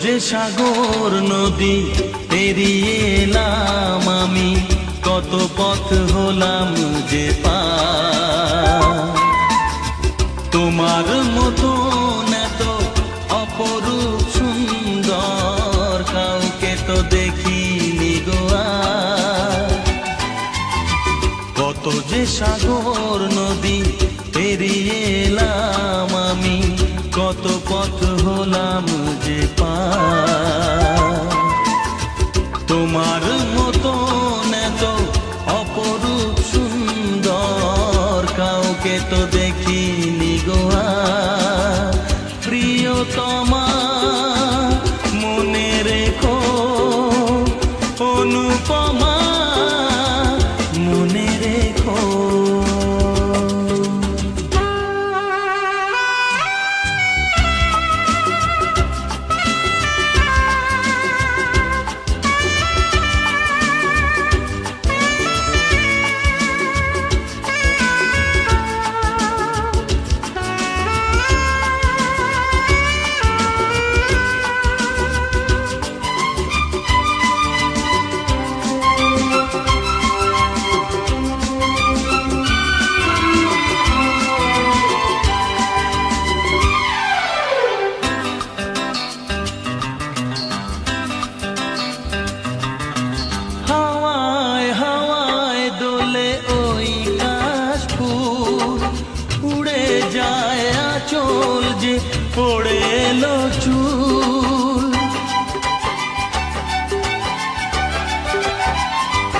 যে সাগর নদী পেরিয়ে এলাম আমি, কত পথ হলাম যে পার। তোমার মতো এত অপরূপ সুন্দর কাউকে তো দেখিনি গো আর। কত যে সাগর নদী পেরিয়ে এলাম আমি, কত পথ হলাম যে পার। তোমার মতো এত অপরূপ সুন্দর কাউকে তো দেখিনি গো আর। প্রিয়তমা মনে রেখো, অনুপমা মনে রেখো। পড়ে এলো চুল,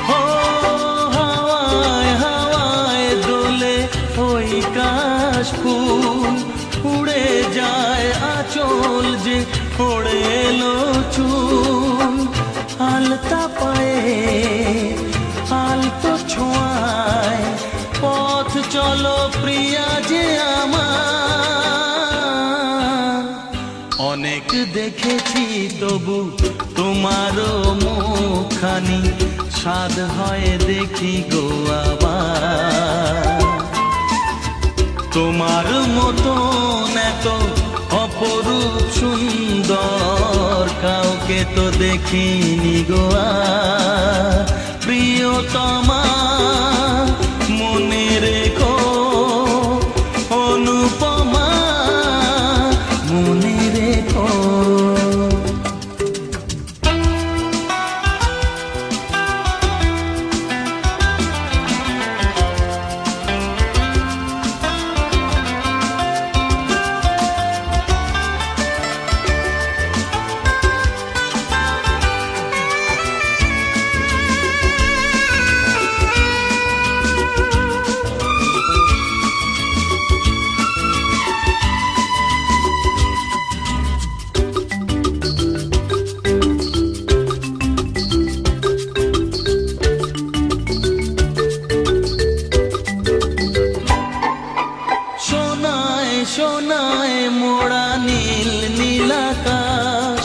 হাওয়ায় হাওয়ায় দোলে ওই কাশফুল। উড়ে যায় আঁচল যে পড়ে এলো চুল। আলতা পায়ে আলতো ছোঁয়ায় পথ চলো প্রিয়া যে আমার। অনেক দেখেছি তবু তোমারও মুখখানি, স্বাদ হয় দেখি গো আবার। তোমার মতো এত অপরূপ সুন্দর কাউকে তো দেখিনি গো আর। প্রিয়তমা মনে রেখো, অনুপমা মনে রেখো। সোনায় মোড়া নীল নীলাকাশ,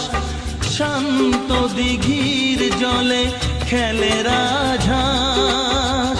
শান্ত দিঘির জলে খেলে রাজহাঁস।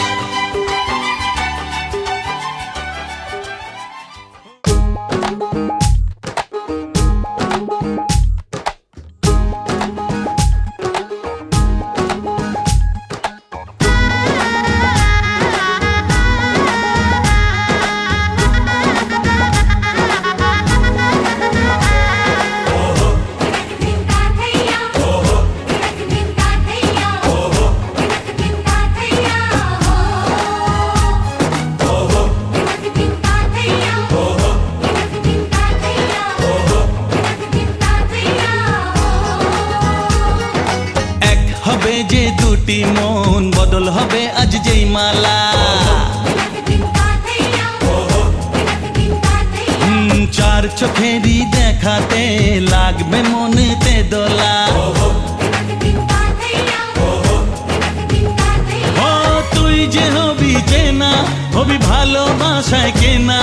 যে দুটি মন বদল হবে আজ যেই মালা। চার চোখেরই দেখাতে লাগবে মনেতে দোলা। ও তুই যে হবি চেনা, হবি ভালোবাসায় কেনা।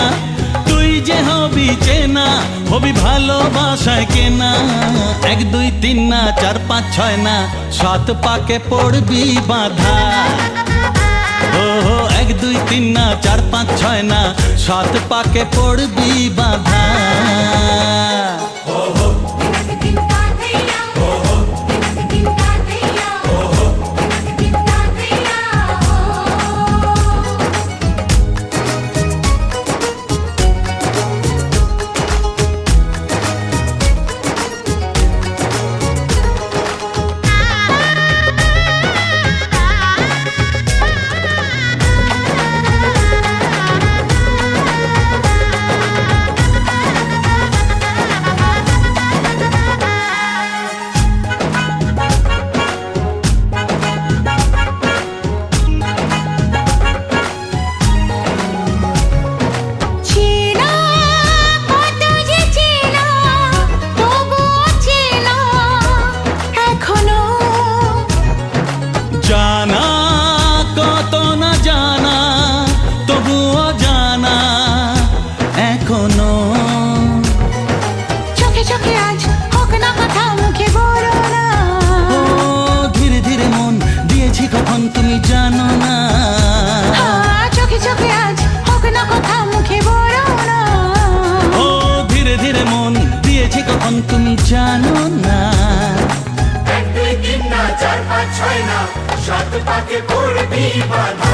তুই যে হবি চেনা, হবি ভালোবাসায় কেনা। 1 2 3 না 4 5 6 না 7 পাকে পড়বি বাঁধা। ও 1 2 3 না 4 5 6 না 7 পাকে পড়বি বাঁধা। জানো না। চোখে চোখে আজ হোক না কথা মুখে বলো না। ও ধীরে ধীরে মন দিয়েছি কখন তুমি জানো না। 1 2 3 না 4 5 6 না 7 পাকে পড়বি বাধা।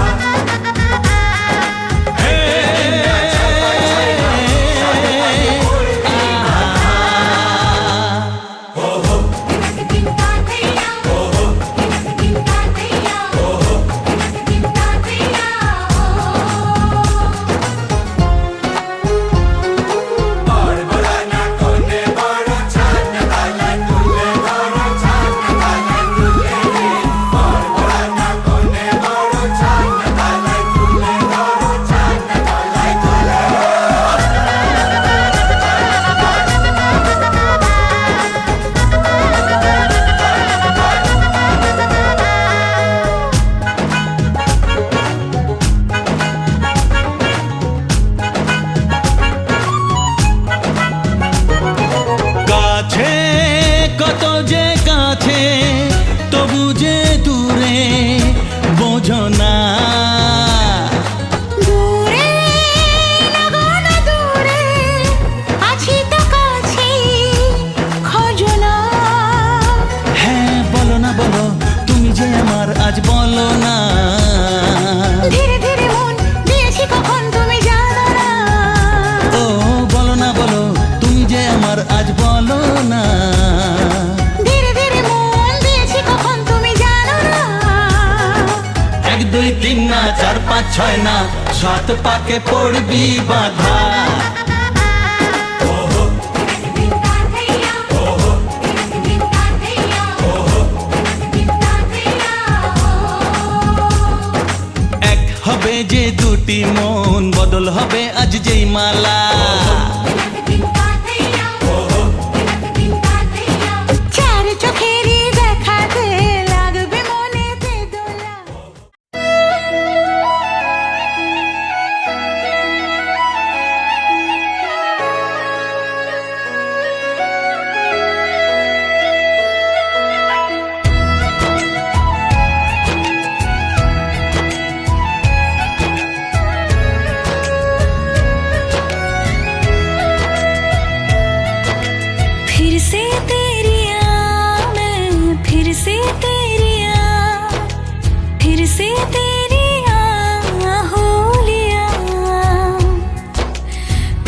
কত যে কাছে তবু যে দূরে বোঝো না। দূরে লাগো না দূরে আছি তো কাছে খোঁজো না। হ্যাঁ বলো না বলো তুমি যে আমার আজ বলো না। ধীরে ধীরে মন দিয়েছি কখন তুমি জানো না। ও বলো না বলো তুমি যে আমার আজ বলো না। 1 2 3 না 4 5 6 না 7 পাকে পড়বি বাধা। এক হবে যে দুটি মন বদল হবে আজ যেই মালা। চার চোখেরই দেখাতে লাগবে মনেতে দোলা। फिर से तेरी मैं फिर से तेरी फिर से तेरी होलिया।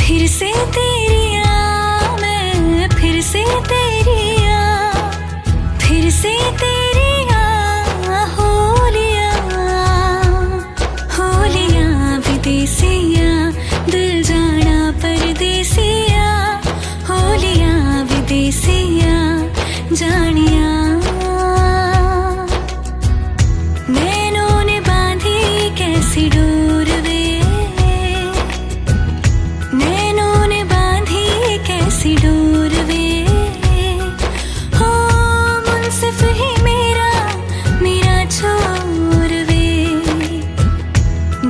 फिर से तेरी मैं फिर से तेरी फिर से तेरी होलिया। होलिया विदेसिया दिल जाना परदेसिया। होलिया विदेसिया जानिया। नैनों ने बांधी कैसी डोर वे। नैनों ने बांधी कैसी डोर वे। हो मुंसिफ ही मेरा मेरा छोर वे।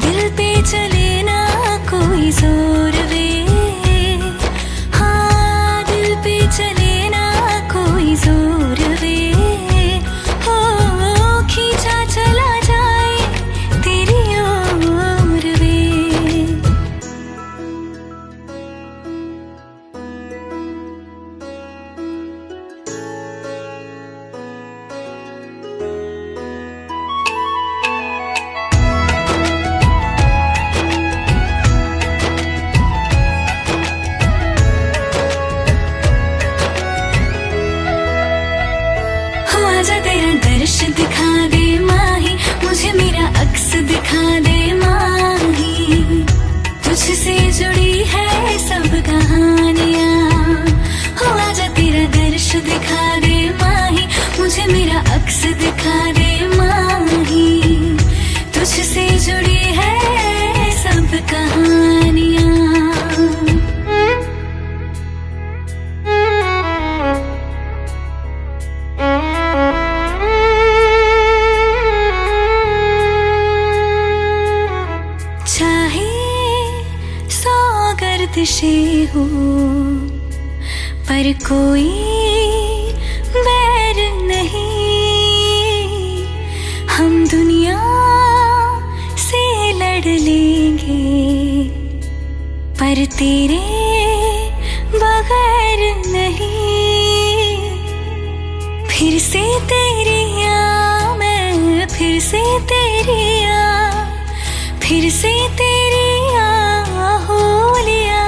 दिल पे चले ना कोई जोर वे। चले ना कोई जोर वे। हो खींचा चला जाए तेरी ओर वे। आजा तेरा दर्श दिखा दे माही मुझे मेरा अक्स दिखा दे माही। तुझसे जुड़ी है सब कहानियाँ। हो आजा तेरा दर्श दिखा दे माही मुझे मेरा अक्स दिखा दे माही। तुझसे जुड़ी है सब कहानियाँ। गर्दिशें हो पर कोई बैर नहीं। हम दुनिया पर तेरे बगैर नहीं। फिर से तेरी आ मैं, फिर से तेरी आ, फिर से तेरी आ होलिया,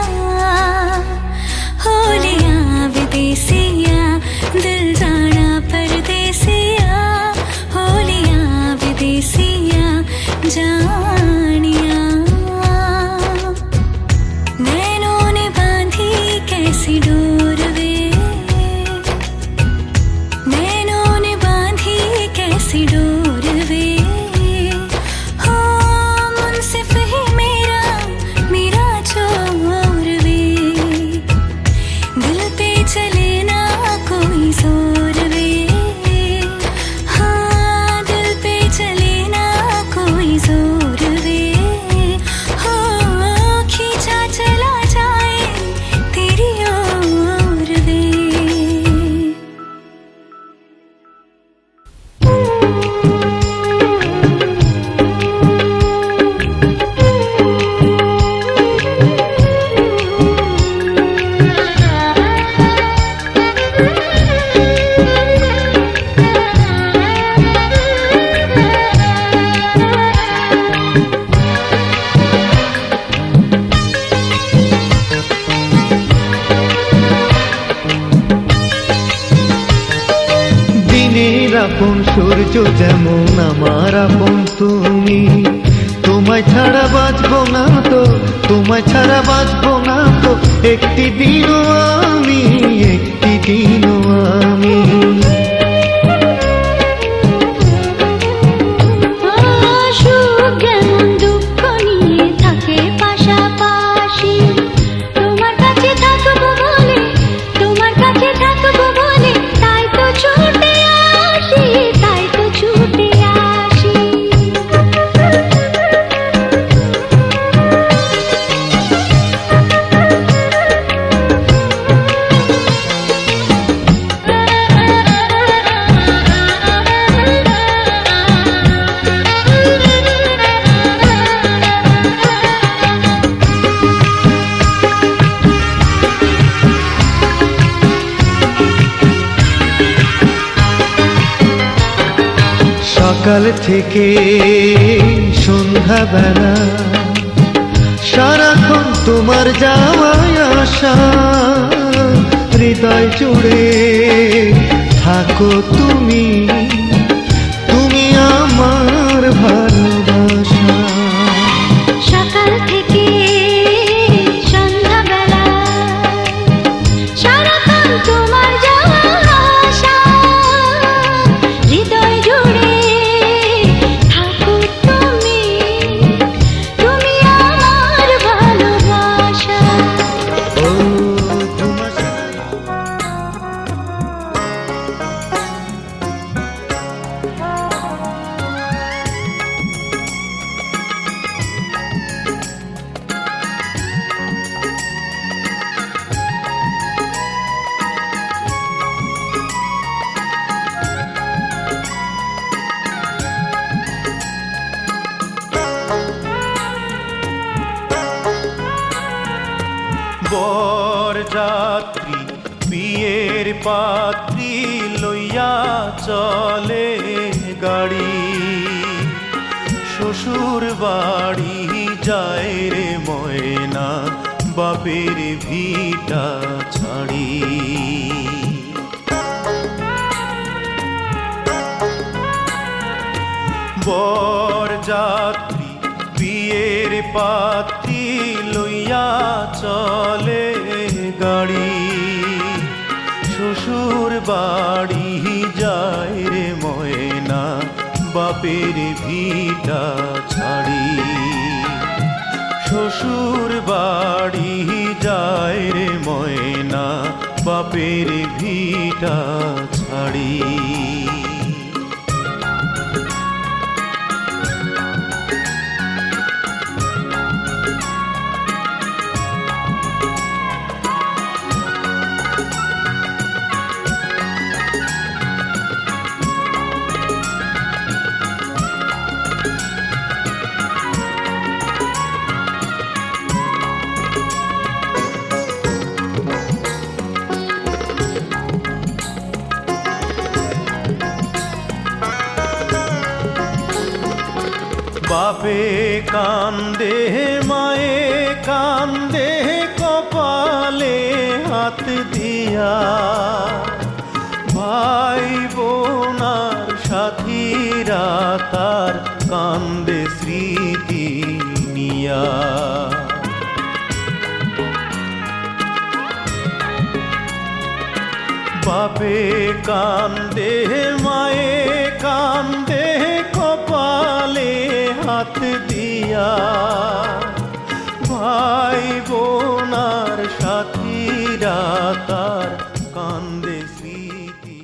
होलिया विदेसिया दिल जाना परदेसिया, होलिया विदेसिया जानिया। नैनों ने बांधी कैसी डोर वे, नैनों ने बांधी कैसी डोर वे। हो मुनसिफ ही मेरा, मेरा छोर वे। दिल पे चले ना कोई जोर वे, हाँ दिल पे चले ना कोई जोर वे। हो खींचा चला जाए तेरी ओर वे। দিনের আপন সূর্য যেমন আমার আপন তুমি, তোমায় ছাড়া বাঁচবো না তো, তোমায় ছাড়া বাঁচবো না তো একটি দিনও আমি, একটি দিনও আমি। সুখ যেমন দুঃখ নিয়ে থাকে পাশাপাশি, তোমার কাছে থাকবো বলে, তোমার কাছে থাকবো বলে তাই তো ছুটে আসি, তাই তো ছুটে আসি। সকাল থেকে সন্ধ্যাবেলা সারাক্ষণ তোমার যাওয়ায় আসা, হৃদয় জুড়ে থাকো তুমি, তুমি আমার ভালোবাসা। সকাল থেকে সন্ধ্যাবেলা সারাক্ষণ তোমার যাওয়া আসা, হৃদয় জুড়ে থাকো তুমি, তুমি আমার ভালোবাসা। ও তোমার বরযাত্রী বিয়ের পাত্রী লইয়া চলে গাড়ি, শ্বশুর বাড়ি যায় রে ময়না বাপের ভিটা ছাড়ি। বরযাত্রী বিয়ের পাত্রী লইয়া চলে গাড়ি, শ্বশুর বাড়ি যায় রে ময়না বাপের ভিটা ছাড়ি। শ্বশুর বাড়ি যায় রে ময়না বাপের ভিটা ছাড়ি। বাপে কান্দে মায়ে কান্দে কপালে হাত দিয়া, ভাই বোনার সাথীরা তার কান্দে স্মৃতি নিয়া। বাপে কান্দে মায়ে কান্দে কপালে হাত দিয়া, ভাই বোনার সাথীরা তার কান্দে স্মৃতি।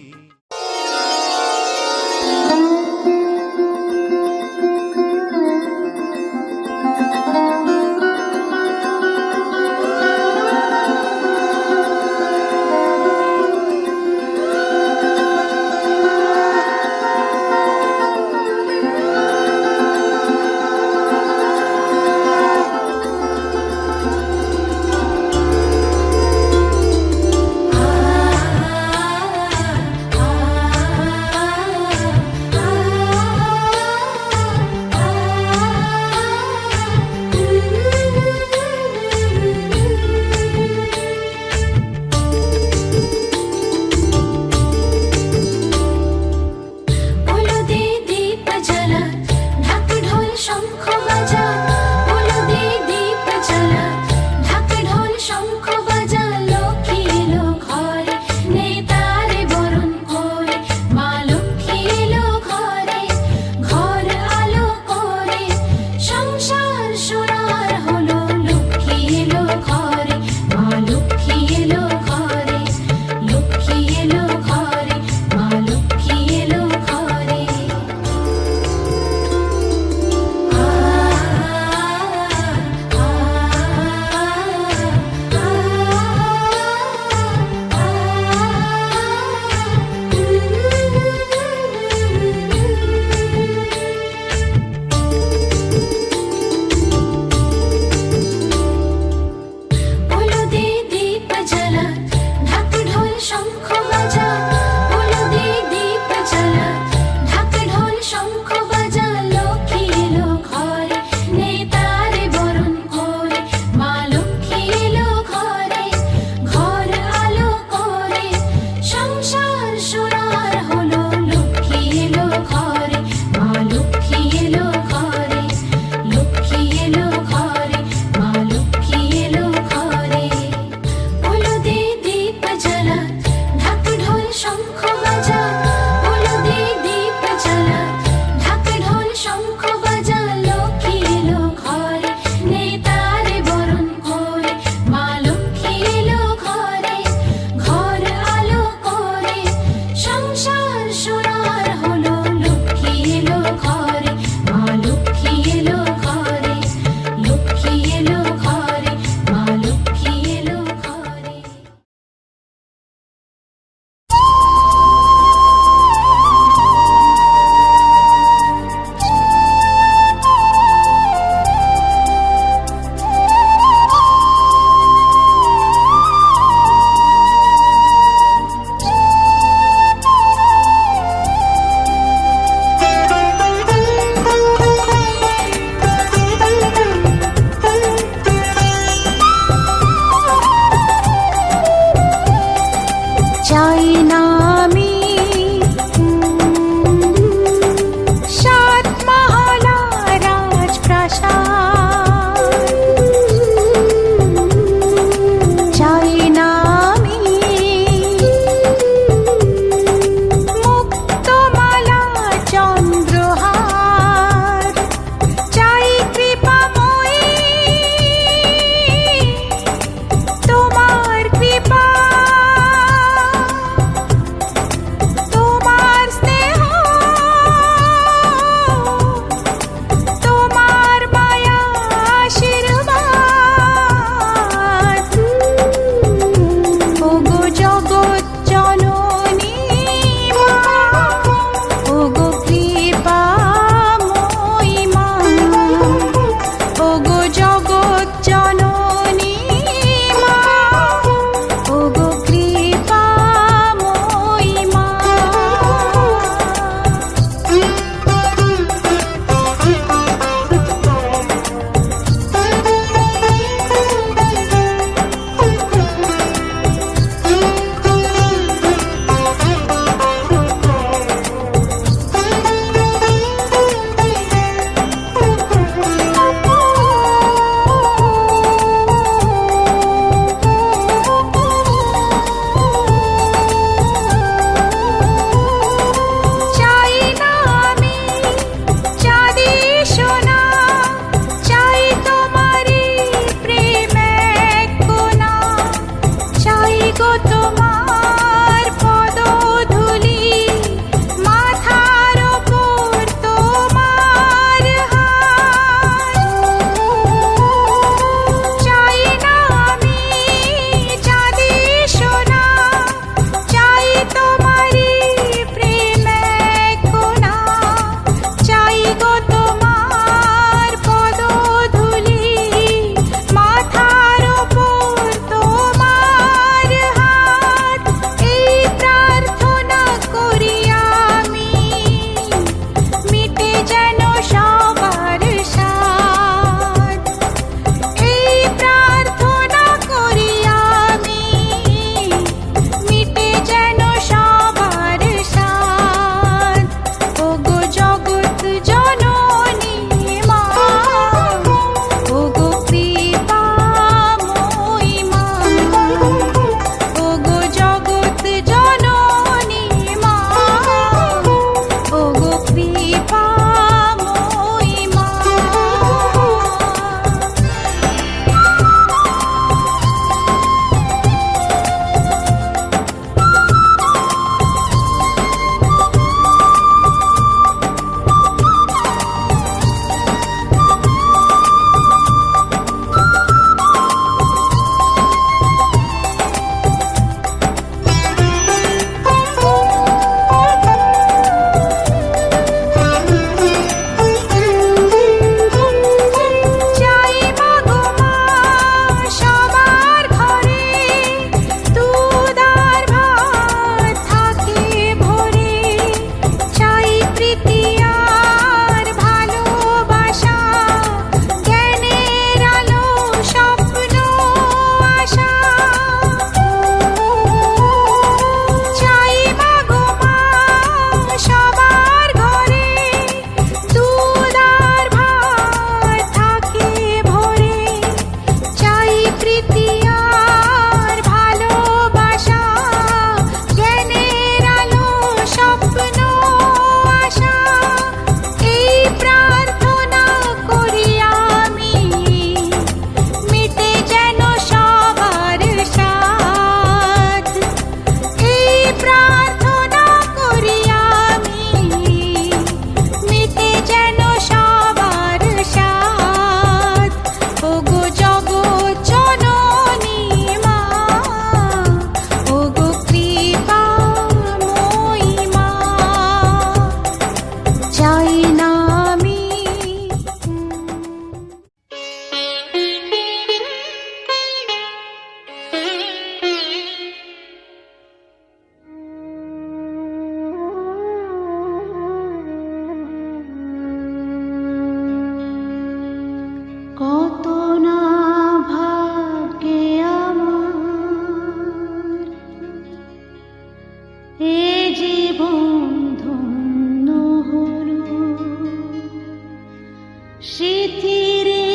সিথিরে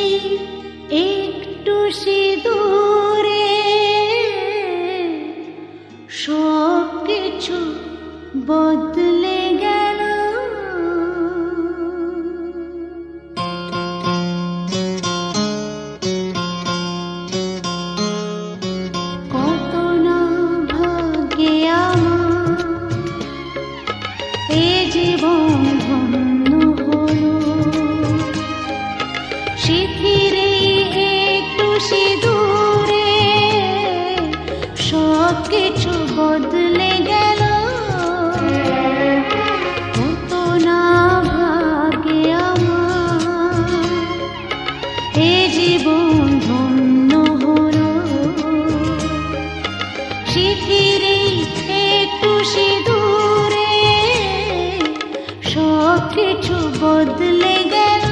একটু সিঁদুরে সব কিছু বদলে গেল। কত না ভাগ্যে আমার এ জীবন ধন্য হলো। সিথিরে একটু সিঁদুরে সব কিছু বদলে গেল। কত না ভাগ্যে আমার এ জীবন ধন্য হলো। সিথিরে একটু সিঁদুরে সব কিছু বদলে গেল।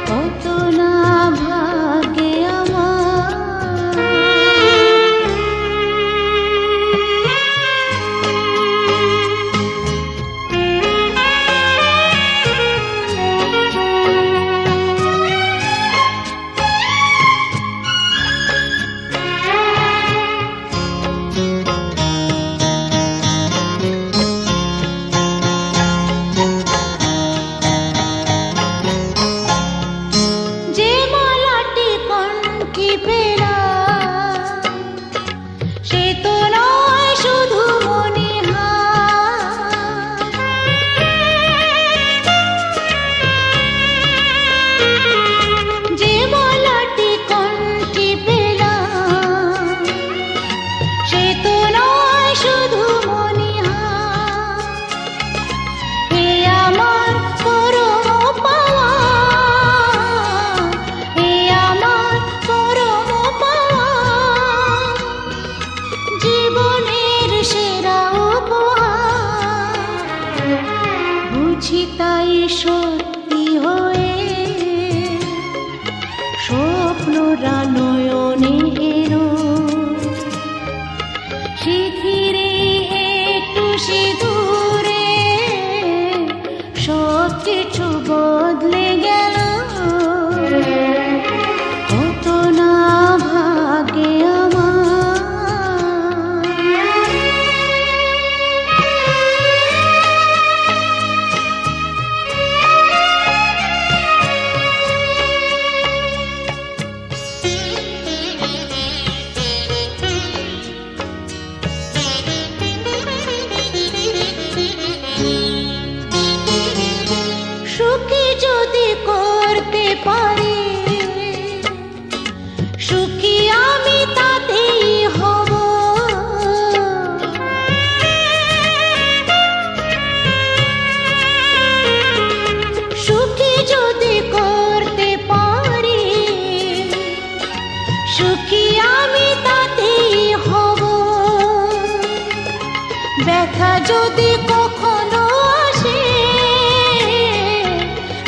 কত না ভাগ্যে যে মালাটি কনকি পেলাম সে তো নয় শুধু মনিহার। যে মালাটি কনকি পেলাম সে তো নয় শুধু মনিহার। এ আমার পরম পাওয়া, এ আমার পরম পাওয়া, জীবনের সেরা উপহার। বুঝি তাই সত্যি হয়ে স্বপ্নরা নয়নে এলো। সিথিরে একটু সিঁদুরে সব কিছু বদলে গেল। কত না ভাগ্যে আমার। সুখী যদি করতে পারি সুখী আমি তাতেই হব। সুখী যদি করতে পারি সুখী আমি তাতেই হব। ব্যথা যদি কখনো আসে,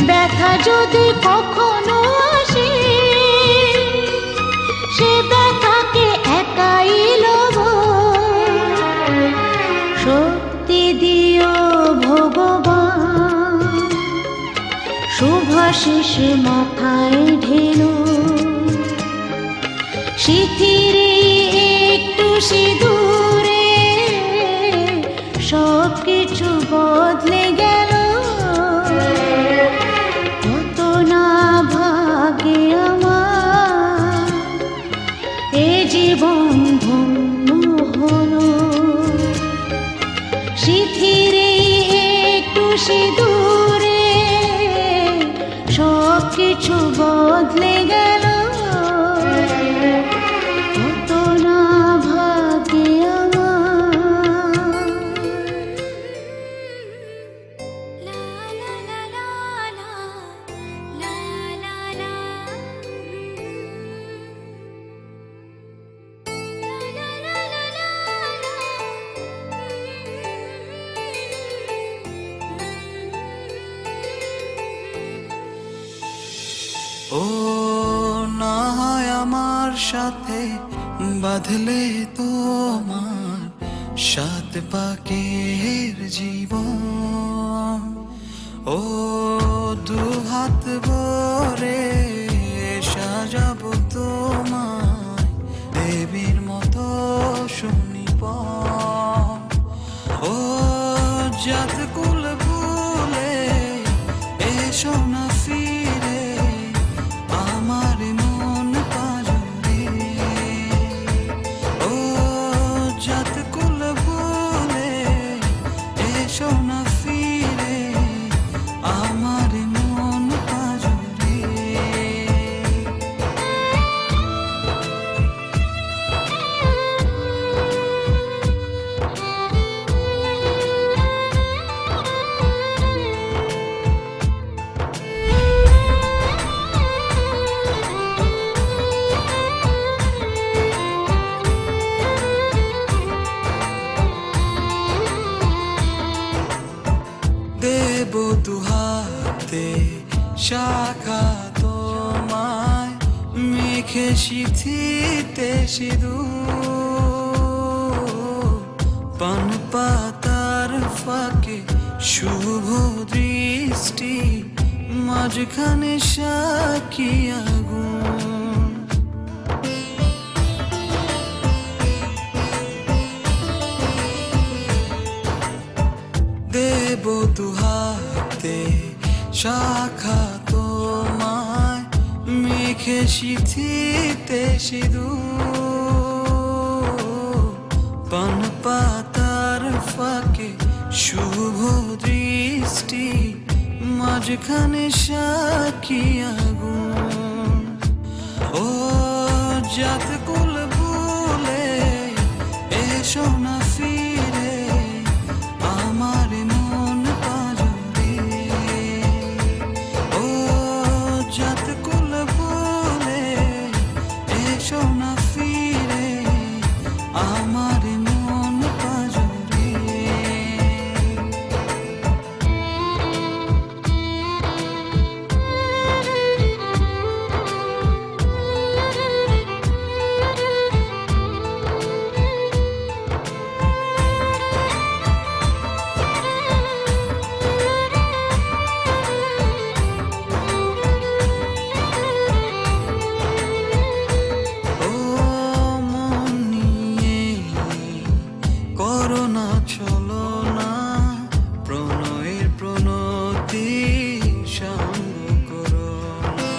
ব্যথা যদি কখনো আসে, সে ব্যথাকে একাই লব। শক্তি দিও ভগবান, শুভাশিস মাথায় ঢেলো। সিথিরে একটু সিঁদুরে সব কিছু বদলে গেল। কত না ভাগ্যে আমার এ জীবন ধন্য হলো। সিথিরে একটু সিঁদুরে সব কিছু বদলে গেল। কত না ভাগ্যে আমার। লা লা লা লা লা লা লা লা লা লা লা ও না হয় আমার সাথে বাঁধলে তোমার সাত পাকের জীবন। ও দু হাত ভরে সাজাবো তোমায় দেবীর মতো শুনিব ও জাত কুল ভুলে এসো না ফিরে আমার মন পাজরে ও জাত কুল ভুলে এসো না ফিরে আমার মন পাজরে দেব দুহাতে শাখা তোমায় মেখে সিথিতে সিঁদুর পান পাতার ফাঁকে শুভ দৃষ্টি মাঝখানে সাক্ষী আগুন দেব দুহাতে শাখা তোমায় মেখে সিথিতে সিঁদুর পান পাতার ফাঁকে শুভ দৃষ্টি মাঝখানে সাক্ষী আগুন ও জাত কুল ভুলে এসো না ফিরে আমার মন পাজরে ও জাত কুল ভুলে এসো না ফিরে আমার মন পাজরে ও মন নিয়ে করোনা চলো না প্রণয়ের প্রণতি সঙ্গ করো না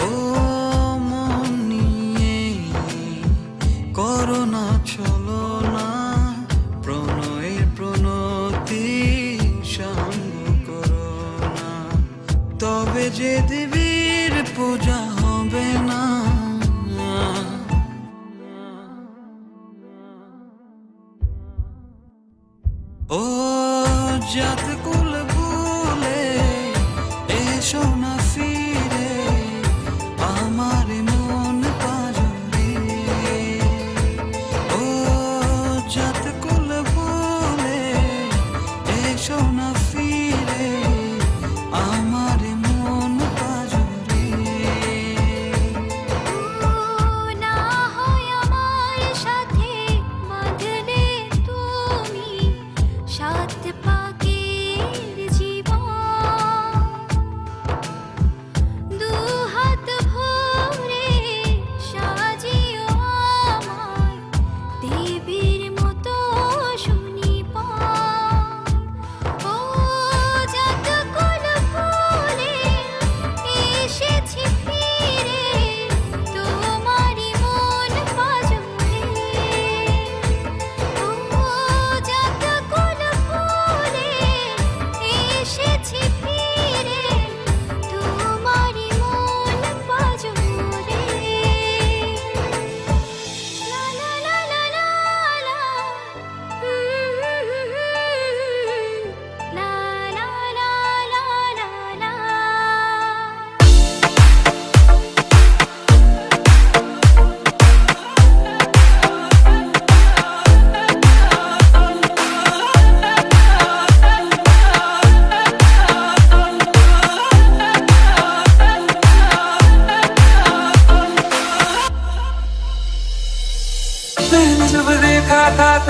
ও মন নিয়ে করোনা চলো না প্রণয়ের প্রণতি সঙ্গ করো না তবে যে দেবীর পূজা হবে না ও জাত কুল ভুলে এসো না ফিরে আমার মন পাজরে ও জাত কুল ভুলে এসো না ফিরে আমার মন পাজরে না হয় আমার সাথে বাঁধলে তুমি সাত পাকের জীবন দু হাত ভরে সাজিও আমায় দেবীর মতো শুনিব ও জাত কুল ভুলে এসেছি ফিরে তোমারই মন পাজরে ও জাত কুল ভুলে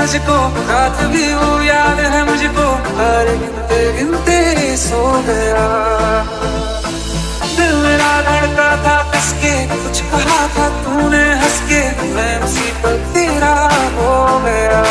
तुझको, रात भी वो याद है मुझको, हर गिनते गिनते सो गया। दिल मेरा धड़का था किसके, कुछ कहा था तूने हंस के, मैं उसी पर तेरा हो गया।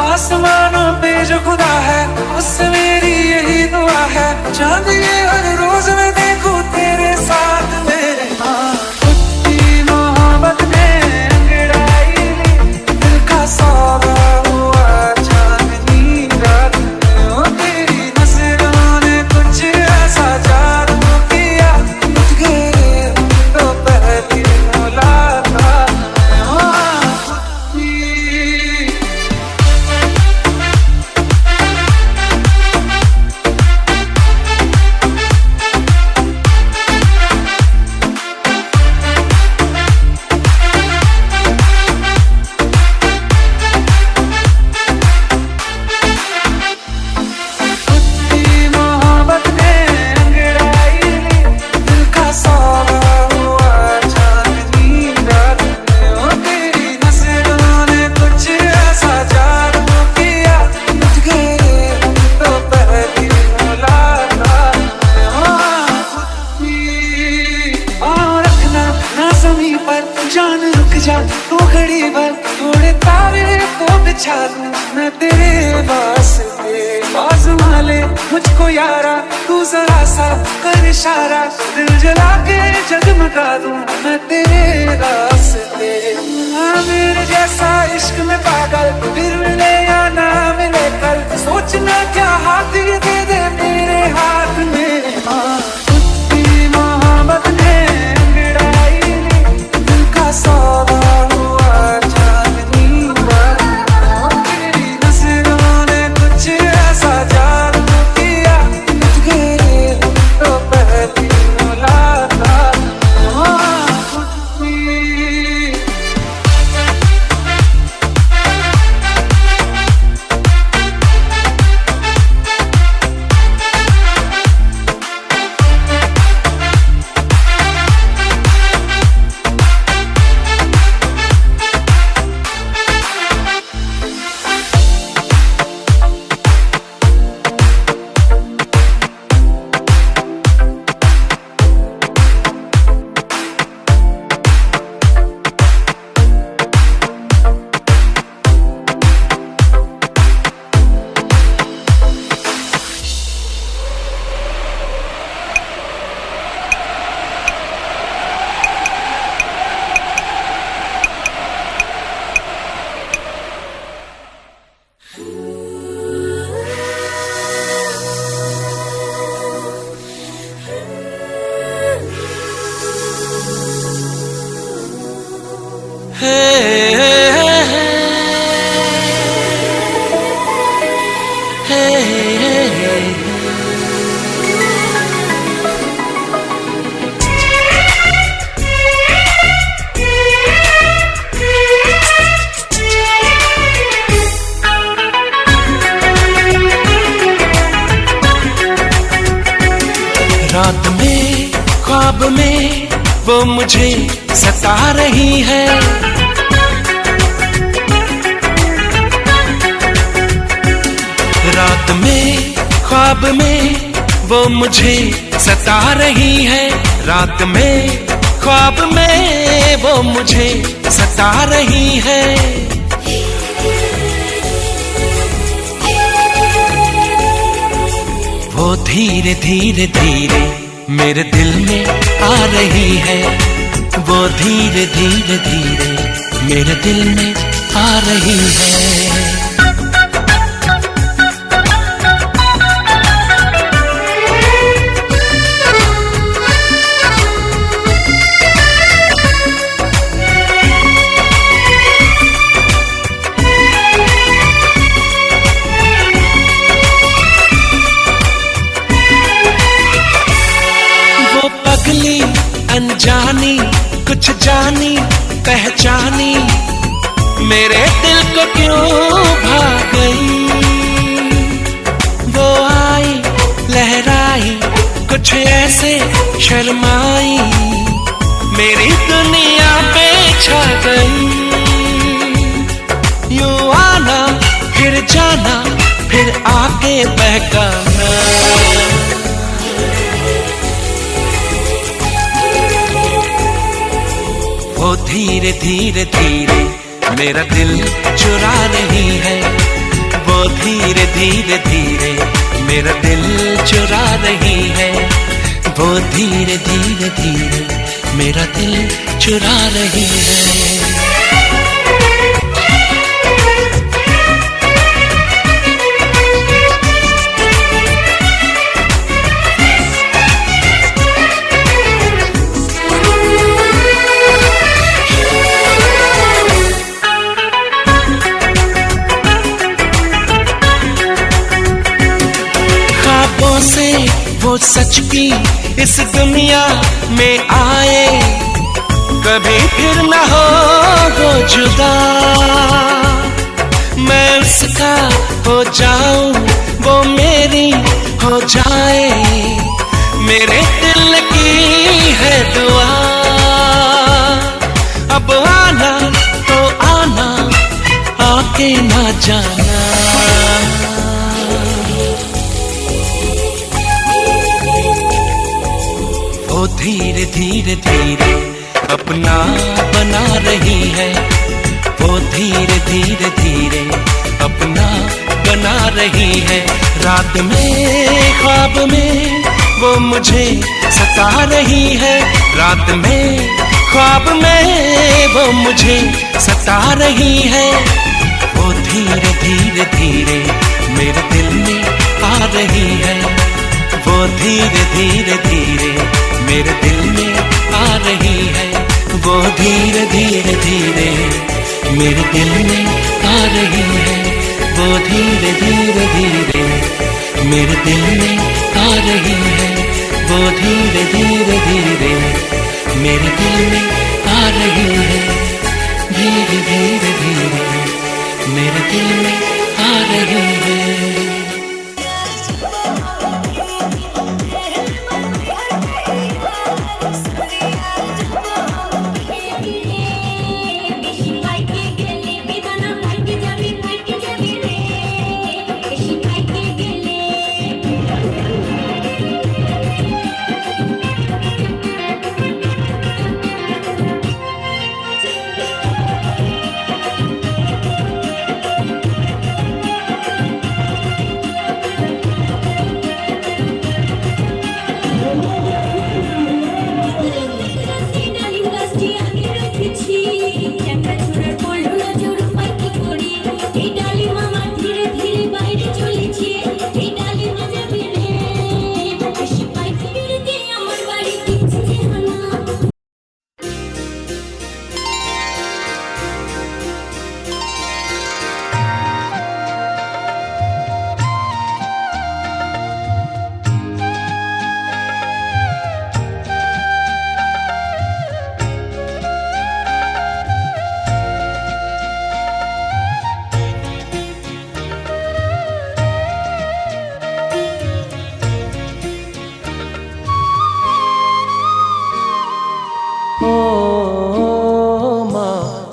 आसमानों पे जो खुदा है उससे मेरी यही दुआ है, चांद ये हर रोज मैं देखूं तेरे साथ मेरे। कुत्ती मोहब्बत ने अंगड़ाई ली, दिल का सौदा हुआ चांदनी रात में। ओ तेरी नजरों ने कुछ ऐसा जादू किया, उठ गए तो पहली मुलाकात में। ओ कुत्ती मोहब्बत ने अंगड़ाई ली, दिल का सौदा हुआ चांदनी रात में। ओ तेरी नजरों ने कुछ ऐसा जादू किया, उठ गए तो पहली मुलाकात में। और रखना ना ज़मीं पर, जान रुक जा तो घड़ी भर, थोड़े तारे तो बिछा दूं मैं तेरे वास्ते। आज़मा ले मुझको यारा, तू जरा सा कर इशारा, दिल जला के जगमगा दूं मैं तेरे रास्ते। मेरे जैसा इश्क में पागल फिर मिले या ना मिले कल, सोचना क्या हाथ ये दे दे मेरे हाथ में। कुत्ती मोहब्बत ने अंगड़ाई ली, दिल का सौदा हुआ चांदनी रात में। तेरी नजरों ने कुछ ऐसा जादू किया, उठ गए तो पहली मुलाकात में। कुत्ती रात में ख्वाब में वो मुझे सता रही है, रात में ख्वाब में वो मुझे सता रही है, रात में ख्वाब में वो मुझे सता रही है। वो धीरे धीरे धीरे मेरे दिल में आ रही है, वो धीरे धीरे धीरे मेरे दिल में आ रही है। पगली अनजानी कुछ जानी पहचानी, मेरे दिल को क्यों भाग गई। वो आई लहराई कुछ ऐसे शर्माई, मेरी दुनिया पे छा गई। जाना फिर आके बहकाना। वो धीरे धीरे धीरे मेरा दिल चुरा रही है, वो धीरे धीरे धीरे मेरा दिल चुरा रही है, वो धीरे धीरे धीरे मेरा दिल चुरा रही है। ख्वाबों से वो सच की इस दुनिया में आए, कभी फिर न हो वो जुदा। मैं उसका हो जाऊं वो मेरी हो जाए, मेरे दिल की है दुआ। अब आना तो आना, आके ना जाना। वो धीरे धीरे धीरे अपना बना रही है, वो धीरे धीरे धीरे अपना बना रही है। रात में ख्वाब में वो मुझे सता रही है, रात में ख्वाब में वो मुझे सता रही है। वो धीरे धीरे धीरे मेरे दिल में आ रही है, वो धीरे धीरे धीरे मेरे दिल में आ रही है, वो धीरे धीरे धीरे मेरे दिल में आ रही है, वो धीरे धीरे धीरे मेरे दिल में आ रही है, वो धीरे धीरे धीरे मेरे दिल में आ रही है, धीरे धीरे धीरे मेरे दिल में आ रही है।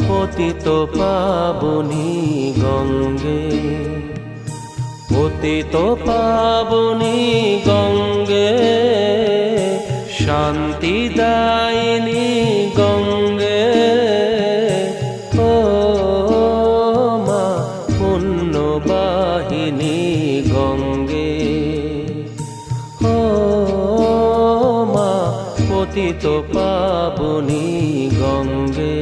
পতিত পাবনী গঙ্গে, পতিত পাবনী গঙ্গে, শান্তি দায়িনী গঙ্গে। ও মা পুণ্যবাহিনী গঙ্গে, ও মা পতিত পাবনী গঙ্গে।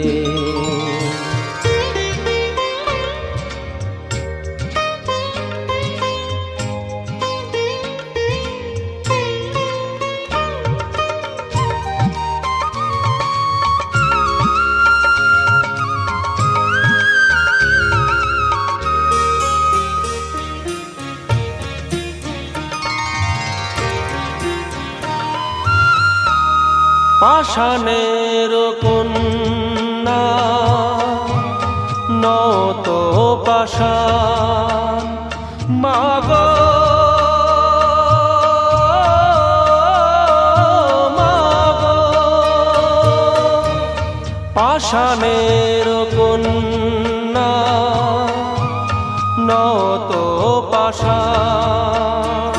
পাষাণের কন্যা নত পাষাণ মাগো, মাগো পাষাণের কন্যা নত পাষাণ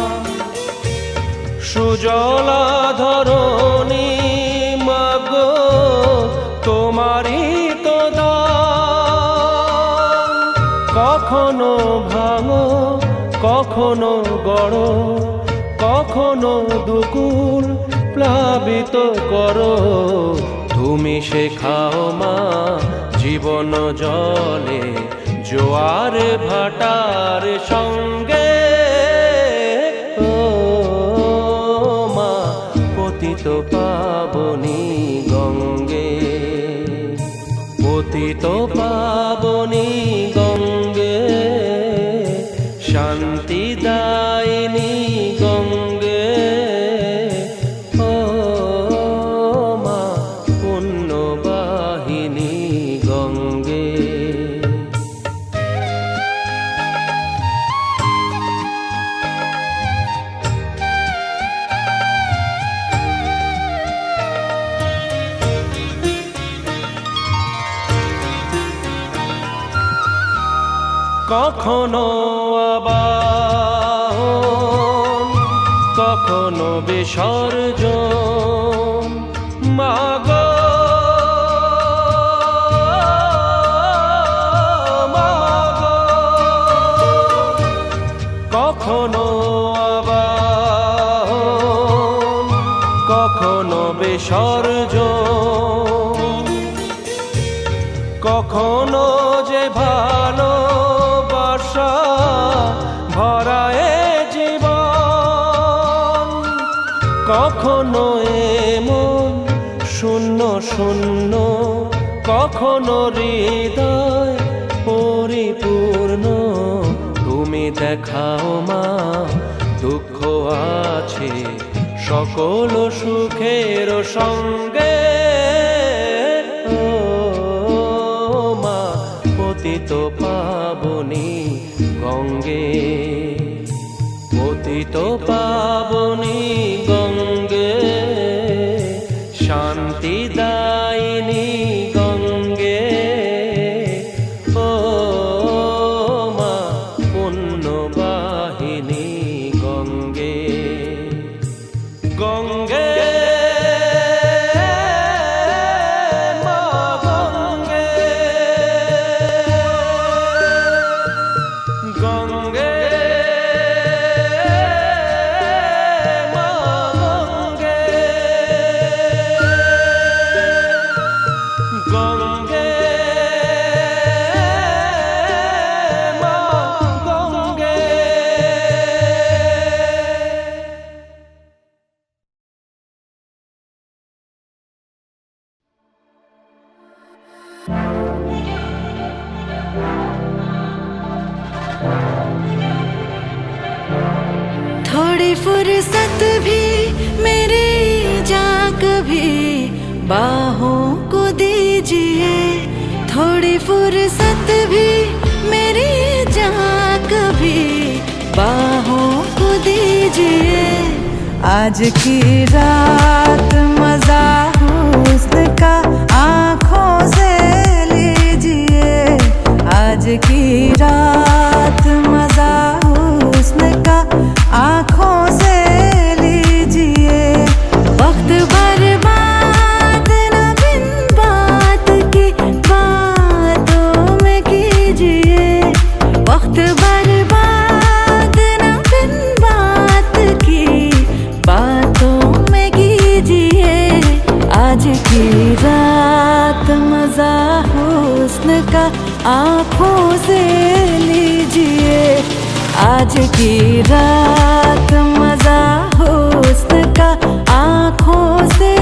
সুজলা ধরণী মাগো তোমারই তো দান কখনো ভাঙো কখনো গড়ো কখনো দুকুল প্লাবিত করো তুমি শেখাও মা জীবন জলে জোয়ার ভাটার সঙ্গে ও মা পতিত পাবনী গঙ্গে পতিত পাবনী গঙ্গে শান্তি দায়িনী গঙ্গে ও মা পুণ্যবাহিনী গঙ্গে কখনো আবাহন কখনো বিসর্জন মাগো মাগো কখনো আবাহন কখনো বিসর্জন কখনো যে ভালো ভরায় জীবন কখনো এমন শূন্য শূন্য কখনো হৃদয় পরিপূর্ণ তুমি দেখাও মা দুঃখ আছে সকল সুখের সঙ্গে ও মা পতিত পাবনী গঙ্গে পতিত পাবনী গঙ্গে শান্তি দায়িনী গঙ্গে ও মা পুণ্যবাহিনী গঙ্গে গঙ্গে थोड़ी फुर्सत भी मेरी जा कभी बाहों को दीजिए थोड़ी फुर्सत भी मेरी जा कभी बाहों को दीजिए आज की रात मजा हुस्न का आँखों से लीजिए आज की रात मजा हुस्न का आँखों से लीजिए वक्त बर्बाद न बिन बात की बातों में कीजिए वक्त बर्बाद न बिन बात की बातों में कीजिए आज की रात मजा हुस्न का आँखों से लीजिए आज की रात मजा हुस्न का आँखों से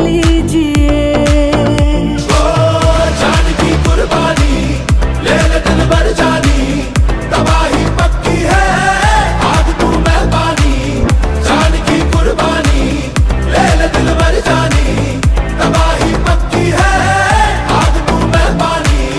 लीजिए जान की कुर्बानी ले ले दिल भर जानी तबाही पक्की है आग तू मेहरबानी जान की कुर्बानी ले ले दिल भर जानी तबाही पक्की है आग तू मेहरबानी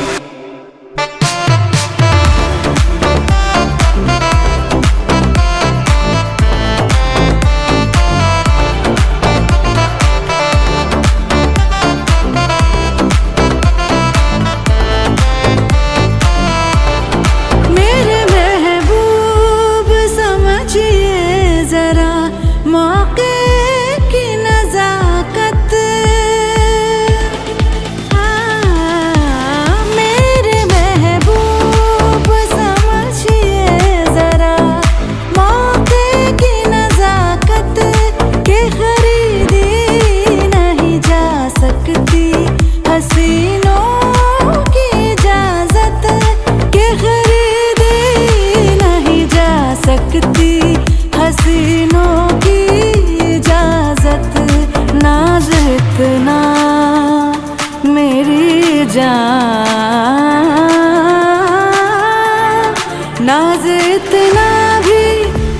इतना भी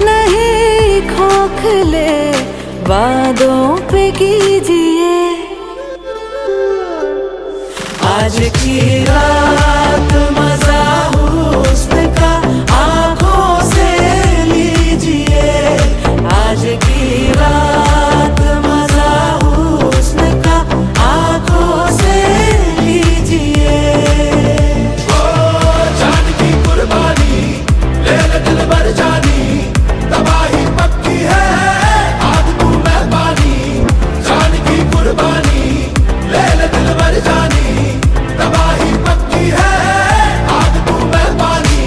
नहीं खोखले वादों पे कीजिए आज की रात मजा हुस्न का आंखों से लीजिए आज की रात मजा हुस्न का आंखों से लीजिए जान की कुर्बानी ले ले दिल भर जानी तबाही पक्की है आग तू मेहरबानी जान की कुर्बानी ले ले दिल भर जानी तबाही पक्की है आग तू मेहरबानी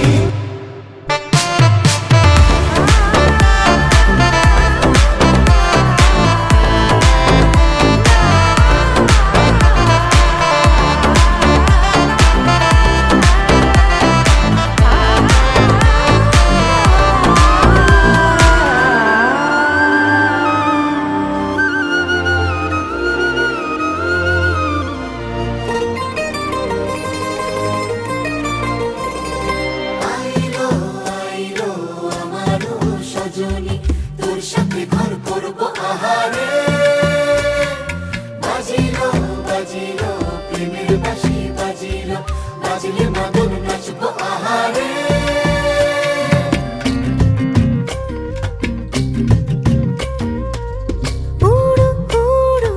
উড়ু উড়ু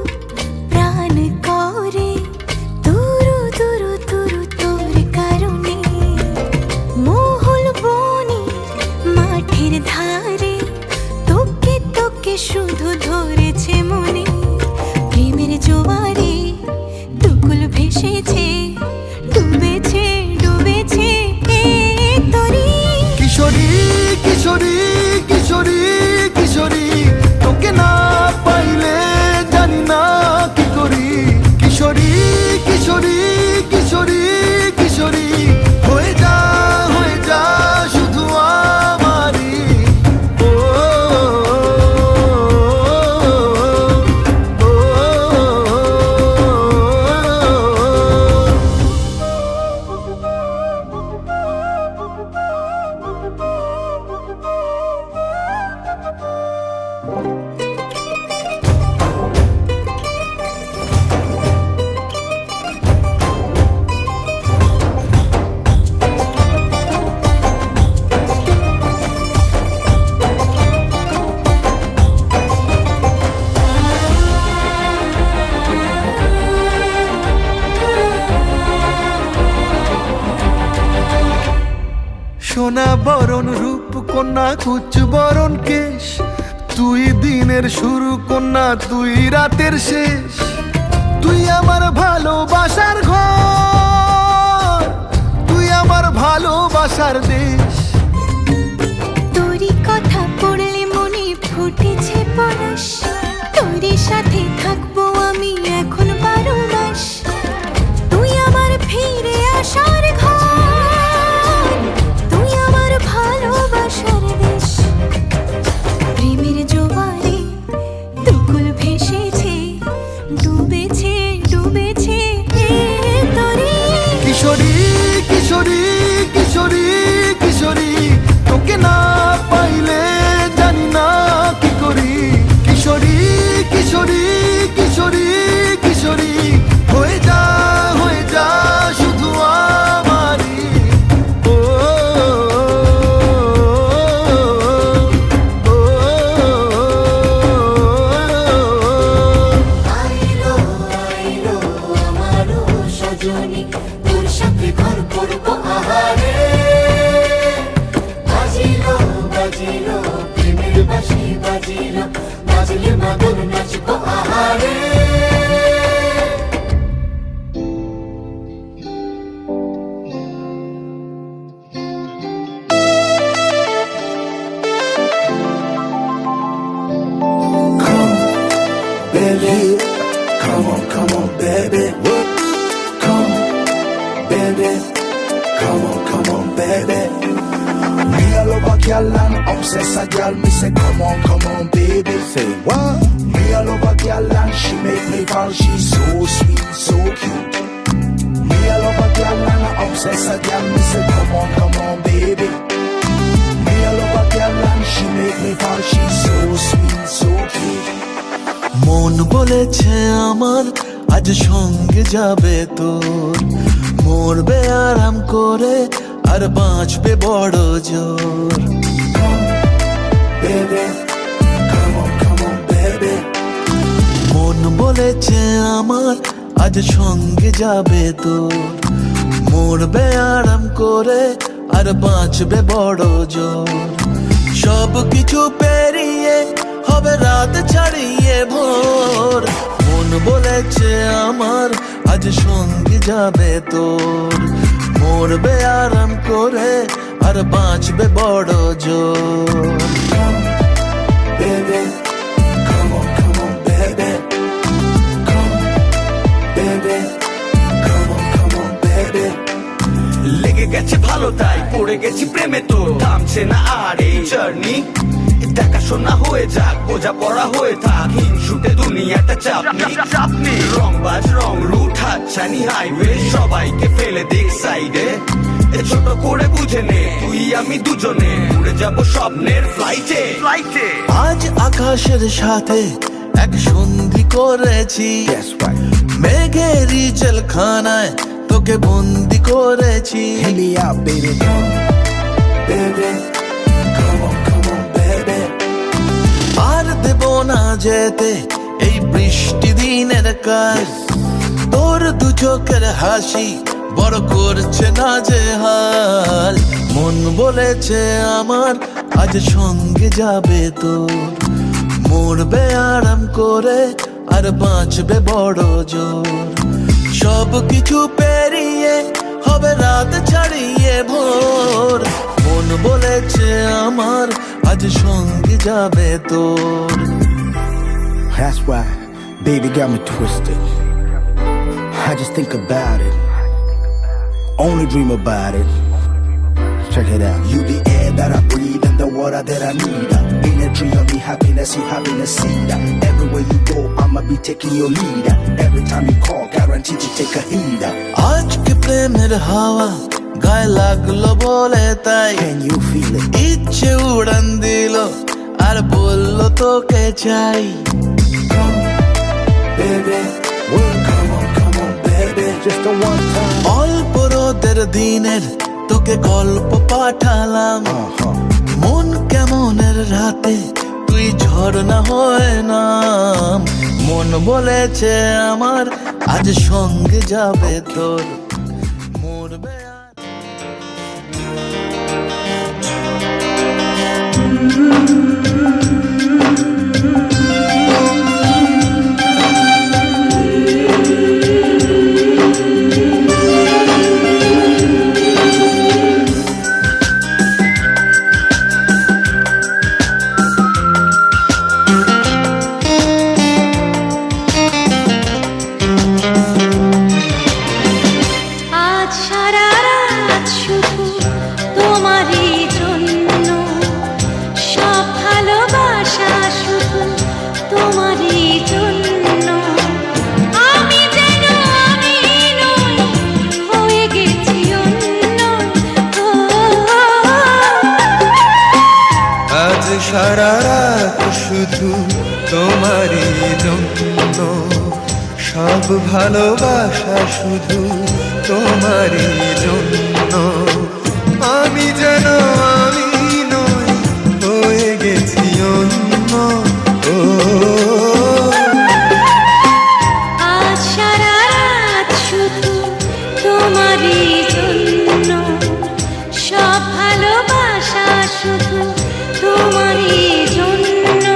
প্রাণ করে দুরু দুরু দুরু তোর কারণে মহল বনে মাঠের ধারে তোকে তোকে শুধু ধরেছে মনে প্রেমের জোয়ারে দুকুল ভেসেছে ডুবেছে ডুবেছে এই তরি কিশোরী কিশোরী কিশোরী কিশোরী তোকে না পাইলে জানি না কি করি কিশোরী কিশোরী কিশোরী কিশোরী হয়ে যা শুধু আমারই ও সোনা বরণ রূপ কন্যা কুচ বরণ কেশ তুই দিনের শুরু কন্যা তুই রাতের শেষ তুই আমার ভালোবাসার ঘর তুই আমার ভালোবাসার দেশ তোরই কথা পড়লে মনে ফুটেছে পরশ তোরই সাথে থাকবো আমি এখন 12 মাস তুই আমার ফিরে আসার ঘর তুই আমার ভালোবাসার দেশ প্রেমের জোয়ারে দুকুল ভেসেছে ডুবেছে ডুবেছে এই তরি কিশোরী কিশোরী কিশোরী কিশোরী তোকে না পাইলে জানি না কি করি কিশোরী কিশোরী কিশোরী কিশোরী হয়ে যা শুধু আমারই ও আইলো আইলো আমারও সজনী তোর সাথে ঘর করবো আহারে বাজিলো বাজিলো প্রেমের বাঁশি বাজিলো বাজলে মাদল নাচবো আহারে Baby, come on, baby. Come, baby, come on, baby. Me all over girl and obsess a girl. Me say, come on, baby. Say what? Me all over girl and she make me fall. She's so sweet, so cute. Me all over girl and obsess a girl. Me say, come on, baby. Me বলেছে আমার আজ সঙ্গে যাবে তোর, মরবে আরাম করে আর বাঁচবে বড় জোর। Baby, come on, baby. মন বলেছে আমার আজ সঙ্গে যাবে তোর, মরবে আরাম করে আর বাঁচবে বড় জোর। সব কিছু পেরিয়ে হবে রাত ছাড়িয়ে ভোর, মন বলেছে আমার আজ সঙ্গে যাবে তোর, মরবে আরাম করে আর বাঁচবে বড় জোর। Baby, come on, baby. Baby, come on, baby. লেগে গেছে ভালো তাই পড়ে গেছি প্রেমে, তো থামছে না আর এই জার্নি। দেখাশোনা হয়ে যাক, বোঝা পড়া হয়ে থাক, হিংসুটে দুনিয়াটা চাপনি। রংবাজ রং রুট হাতছানি হাইওয়ে, সবাইকে ফেলে দিক সাইডে। ছোট করে বুঝে নে তুই আমি দুজনে উড়ে যাব স্বপ্নের ফ্লাইটে। আজ আকাশের সাথে এক সন্ধি করেছি, That's right. মেঘেরই জেলখানায় তোকে বন্দি করেছি। Hit me out, baby. Baby, come on, baby. আর দেব না যেতে এই বৃষ্টি দিনের কাজ, তোর দু চোখের হাসি বড় করছে না যে হাল। মন বলেছে আমার আজ সঙ্গে যাবে তোর, মরবে আরাম করে আর বাঁচবে বড় জোর। সব কিছু পেরিয়ে হবে রাত ছাড়িয়ে ভোর, মন বলেছে আমার আজ সঙ্গে যাবে তোর। That's why, baby got me twisted. I just think about it, only dream about it. Check it out. You the air that I breathe and the water that I need. Energy of me, happiness, you happiness, see. Everywhere you go, I'ma be taking your lead. Every time you call, guaranteed to take a heed. আজকে প্রেমের হাওয়া গায়ে লাগলো বলে তাই, Can you feel it? ইচ্ছে উড়ান দিল আর বললো তোকে চাই। Baby, come on, baby. Just a one time. অল্প রোদের দিনের তোকে গল্প পাঠালাম, মন কেমনের রাতে তুই ঝর্ণা হয়ে নাম। মন বলেছে আমার আজ সঙ্গে যাবে তোর, মরবে আর আজ সারা রাত শুধু তোমারই জন্য, সব ভালোবাসা শুধু তোমারই জন্য। আমি যেন আমি নই, হয়ে গেছি অন্য। আজ সারা রাত শুধু তোমারই জন্য, সব ভালোবাসা শুধু তোমারই জন্য। আমি যেন আমি নই, হয়ে গেছি অন্য। আজ সারা রাত শুধু তোমারই জন্য, সব ভালোবাসা শুধু তোমারই জন্য।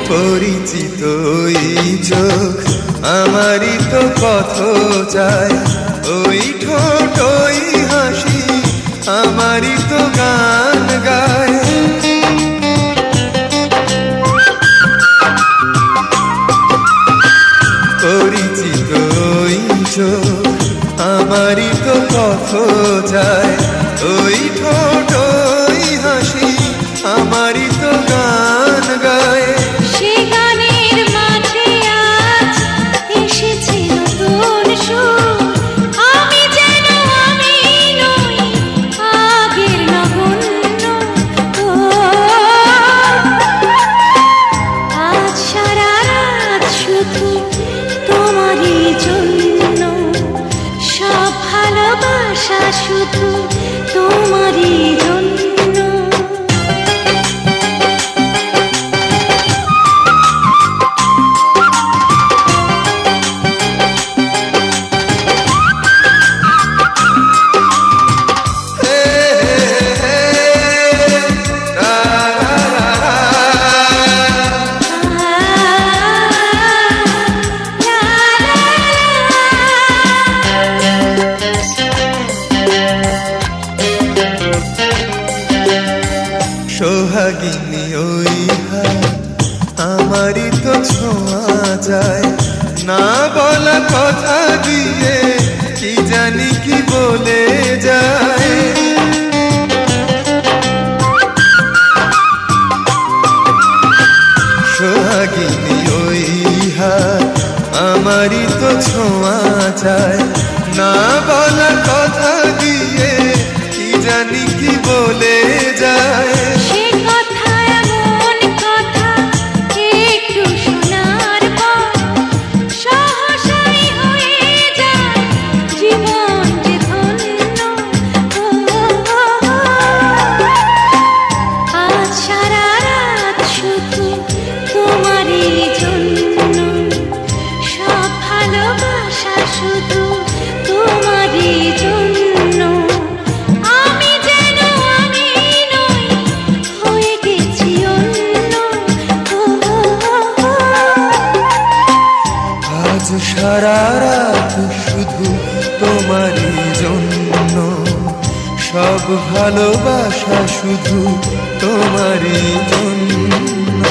পরিচিত এই চোখ আমারই তো কত চাই, ওই ঠোঁট ওই হাসি আমারই তো গান গায়। আমারই তো গান গায়। সে গানের মাঝে আজ এসেছে নতুন সুর, আমি যেন আমি নই আগের নগণ্য। ও, আজ সারা রাত শুধু তোমারই জন্য, সব ভালোবাসা শুধু তোমারই জন্য। সোহাগিনী ওই হাত আমারই তো ছোঁয়া যায়, না বলা কথা দিয়ে কি জানি কি বলে যায়। সোহাগিনী ওই হাত আমারই তো ছোঁয়া যায়, না বলা কথা দিয়ে কি জানি কি বলে যায়। সে কথা এমন কথা একটু শোনার পর সহসাই হয়ে যায় জীবন যে ধন্য। আজ সারা রাত শুধু তোমারই জন্য, সব ভালোবাসা শুধু তোমারই জন্য। আমি যেন আমি নই হয়ে গেছি অন্য। আজ সারা রাত শুধু তোমারই জন্য, সব ভালোবাসা শুধু তোমারই জন্য।